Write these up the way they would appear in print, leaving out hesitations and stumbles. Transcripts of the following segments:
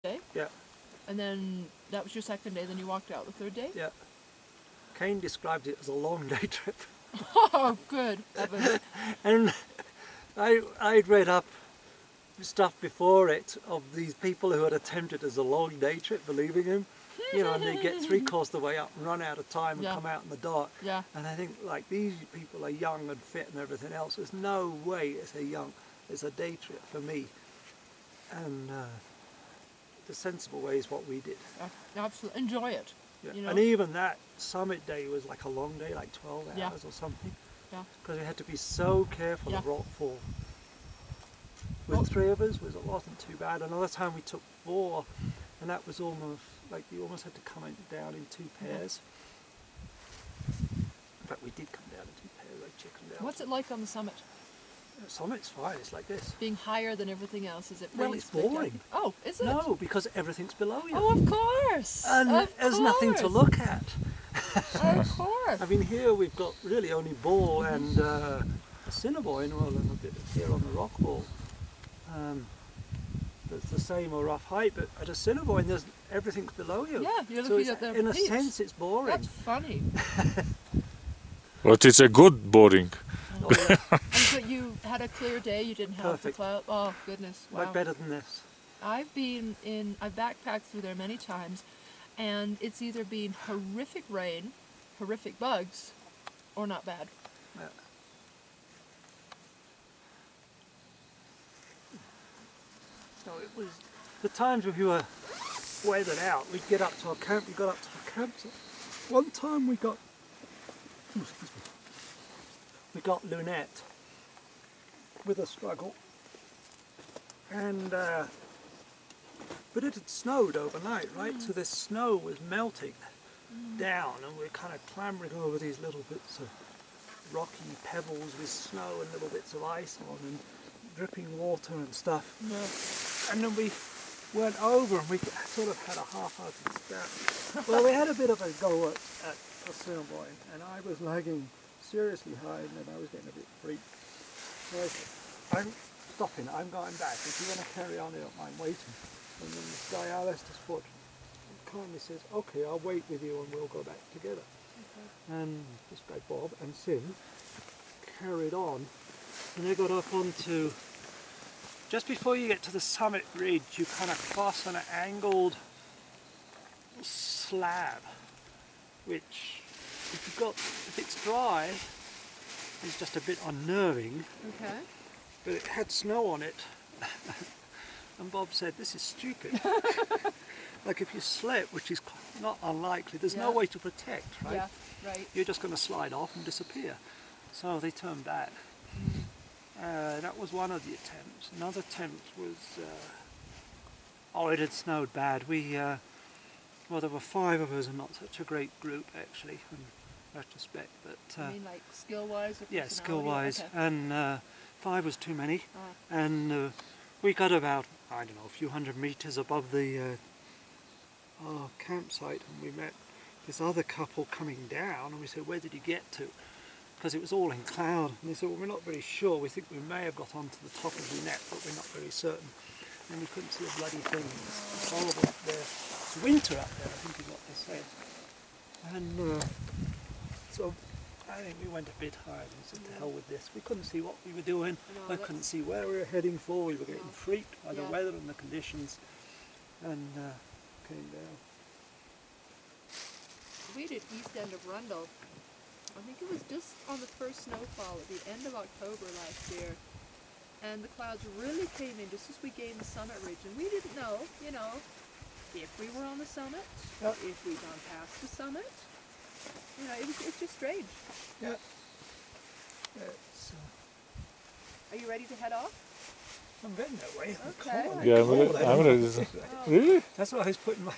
day? Yeah. And then that was your second day, then you walked out the third day? Yeah. Kane described it as a long day trip. Oh, good heavens. And I'd read up stuff before it of these people who had attempted as a long day trip, believing him. You know, and they get 3/4 the way up and run out of time and Yeah. come out in the dark. Yeah. And I think, like, these people are young and fit and everything else. There's no way it's a day trip for me. And the sensible way is what we did. Absolutely. Enjoy it. Yeah. You know? And even that summit day was like a long day, like 12 hours Yeah. or something. Yeah. Because we had to be so careful Yeah. of rockfall. With 3 of us, it wasn't too bad. Another time we took 4, and that was almost like you almost had to come down in 2 pairs. In fact, we did come down in 2 pairs, like chicken down. What's it like on the summit? The summit's fine, it's like this. Being higher than everything else, is it Well, really it's boring. Oh, is it? No, because everything's below you. Oh, of course. And there's nothing to look at. Of course. I mean, here we've got really only Ball and Assiniboine, well, and a bit here on the rock wall. That's the same or rough height, but at Assiniboine, everything's below you. Yeah, you're so looking at the in a peaks. sense, it's boring. That's funny. But it's a good boring. Oh, yeah. But you had a clear day, you didn't have Perfect. the cloud. Oh, goodness. Wow. Like better than this. I've backpacked through there many times, and it's either been horrific rain, horrific bugs, or not bad. Yeah. So it was the times when we were weathered out, we'd get up to our camp, we got up to the camp. One time we got, lunette with a struggle, and but it had snowed overnight, right? So this snow was melting down, and we're kind of clambering over these little bits of rocky pebbles with snow and little bits of ice on and dripping water and stuff. Yeah. And then we went over and we sort of had a half-hearted stab. Well, we had a bit of a go at Assiniboine, and I was lagging seriously high, and then I was getting a bit freaked. So I said, I'm stopping, I'm going back. If you want to carry on, I don't mind waiting. And then this guy, Alistair's foot, kindly says, okay, I'll wait with you and we'll go back together. Okay. And this guy, Bob and Sim, carried on, and they got up onto, just before you get to the summit ridge, you kind of cross an angled slab, which if it's dry, is just a bit unnerving. Okay. But it had snow on it. And Bob said, this is stupid. Like if you slip, which is not unlikely, there's no way to protect, right? Yeah, right. You're just going to slide off and disappear. So they turned back. That was one of the attempts. Another attempt was, it had snowed bad. Well, there were 5 of us and not such a great group actually, in retrospect. But I mean, like skill-wise or yeah, personality? skill-wise. Okay. And 5 was too many. Ah. And we got about, I don't know, a few hundred meters above the our campsite, and we met this other couple coming down, and we said, where did you get to? Because it was all in cloud, and they said, well, we're not very sure, we think we may have got onto the top of the net, but we're not very certain. And we couldn't see a bloody thing. It's horrible up there. It's winter up there, I think is what they said. And so I think we went a bit higher and said, to hell with this. We couldn't see what we were doing. No, I couldn't see where we were heading for. We were getting freaked by the Yeah. weather and the conditions, and came down. We did east end of Rundle. I think it was just on the first snowfall at the end of October last year. And the clouds really came in just as we gained the summit ridge. And we didn't know, if we were on the summit, if we'd gone past the summit. It's just strange. Yeah. Are you ready to head off? I'm getting that way. Okay. Yeah, I'm ready. Oh. Really? That's why I was putting my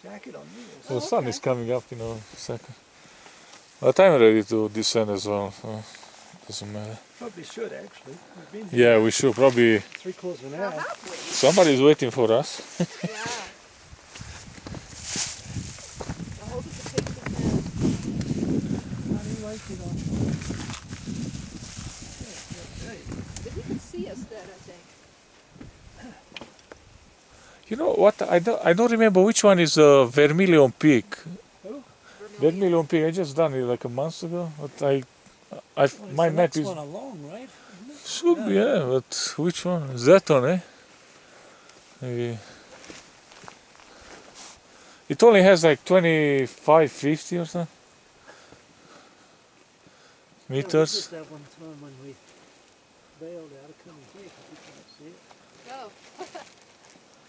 jacket on me. The sun is coming up in a second. But I'm ready to descend as well, so it doesn't matter. Probably should actually. We've been here Yeah, we should probably. 3/4 of an We're hour. halfway. Somebody's waiting for us. Yeah. I hope it's a patient man. But he could see us then, I think. You know what? I don't remember which one is Vermilion Peak. Oh, Vermilion Peak. I just done it like a month ago. But well, my it's the map next is one along, right? Isn't it? should be, yeah. But which one? That one, eh? Maybe. It only has like 25, 50 or something Yeah, we meters. did that one time when we bailed out of coming here because we couldn't see it. Go.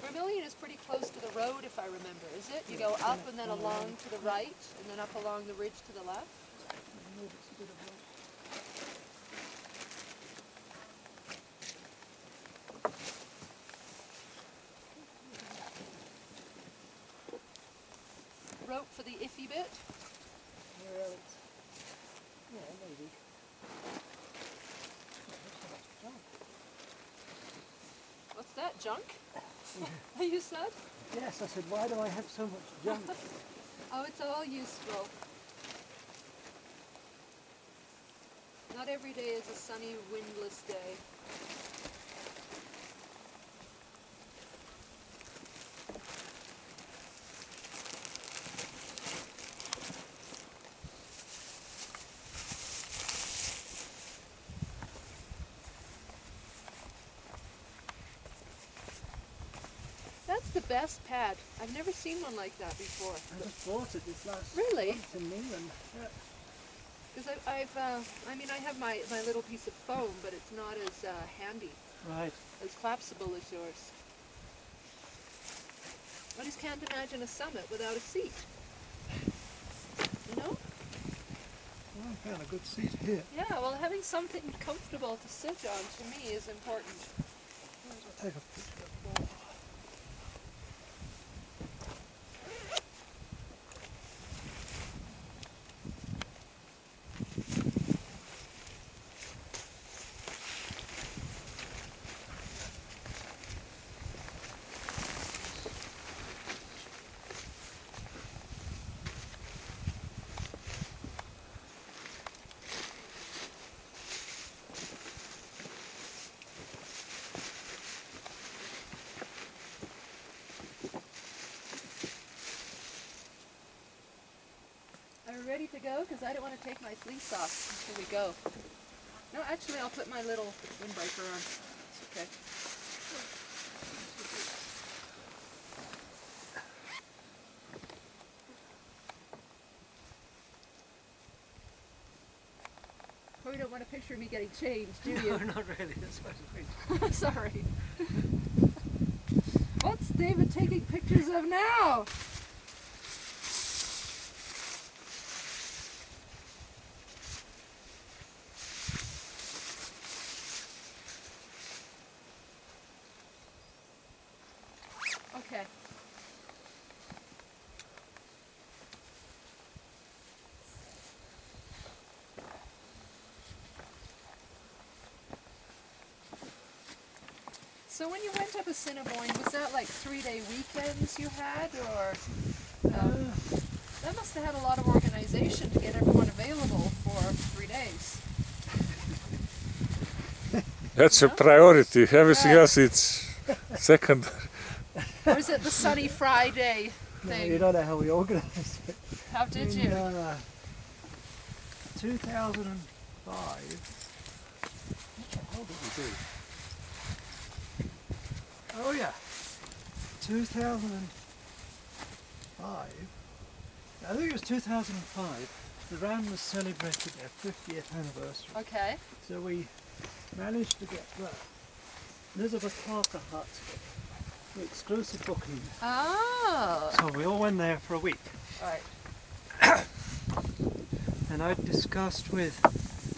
Vermilion is pretty close to the road, if I remember, is it? You go up and then along to the right, and then up along the ridge to the left? No, it's a bit of a- Rope for the iffy bit? Well, it's, yeah, maybe. What's that, junk? You said? Yes, I said, why do I have so much junk? Oh, it's all useful. Not every day is a sunny, windless day. That's the best pad. I've never seen one like that before. I just bought it this last Really? month in England. Yeah. Because I mean, I have my little piece of foam, but it's not as handy, Right. as collapsible as yours. I just can't imagine a summit without a seat. You know? Well, I found a good seat here. Yeah, well, having something comfortable to sit on, to me, is important. I'll take a picture of the ball. Are we ready to go? Because I don't want to take my fleece off until we go. No, actually, I'll put my little windbreaker on. It's okay. Probably don't want a picture of me getting changed, do No, you? not really. That's what I mean. Sorry. What's David taking pictures of now? Okay. So when you went up Assiniboine, was that like 3-day weekends you had, or that must have had a lot of organization to get everyone available for 3 days? That's a No? priority. Everything Yeah. else it's second. Or is it the sunny Friday No, thing? you don't know how we organised it. How did In, you? 2005, what the hell did we do? Oh yeah, 2005, I think it was 2005, the RAN was celebrated their 50th anniversary. Okay. So we managed to get the Elizabeth Parker hut for exclusive booking. Oh. So we all went there for a week. Right. And I discussed with a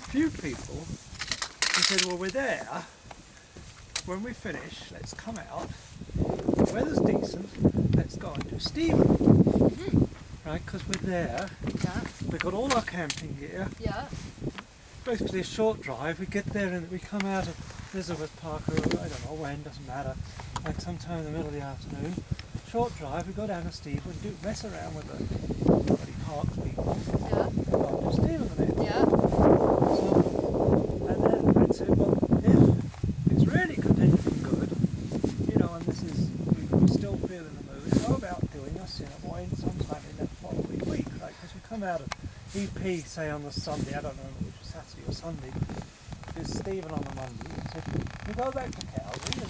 few people who said, well, we're there. When we finish, let's come out. The weather's decent. Let's go and do Stephen. Mm-hmm. Right, because we're there. Yeah. We've got all our camping gear. Yeah. Basically a short drive. We get there and we come out of Elizabeth Parker, I don't know when, doesn't matter, like sometime in the middle of the afternoon. Short drive, we go down to Stephen, mess around with the bloody park people, Yeah. and go and do Stephen in it. Yeah. So, and then I'd say, well, if it's really continuing good, you know, and this is, we still Assiniboine sometime in that following week, right? Because we come out of EP, say on the Sunday, I don't know which was Saturday or Sunday, there's Stephen on the Monday, so we go back to Calgary and then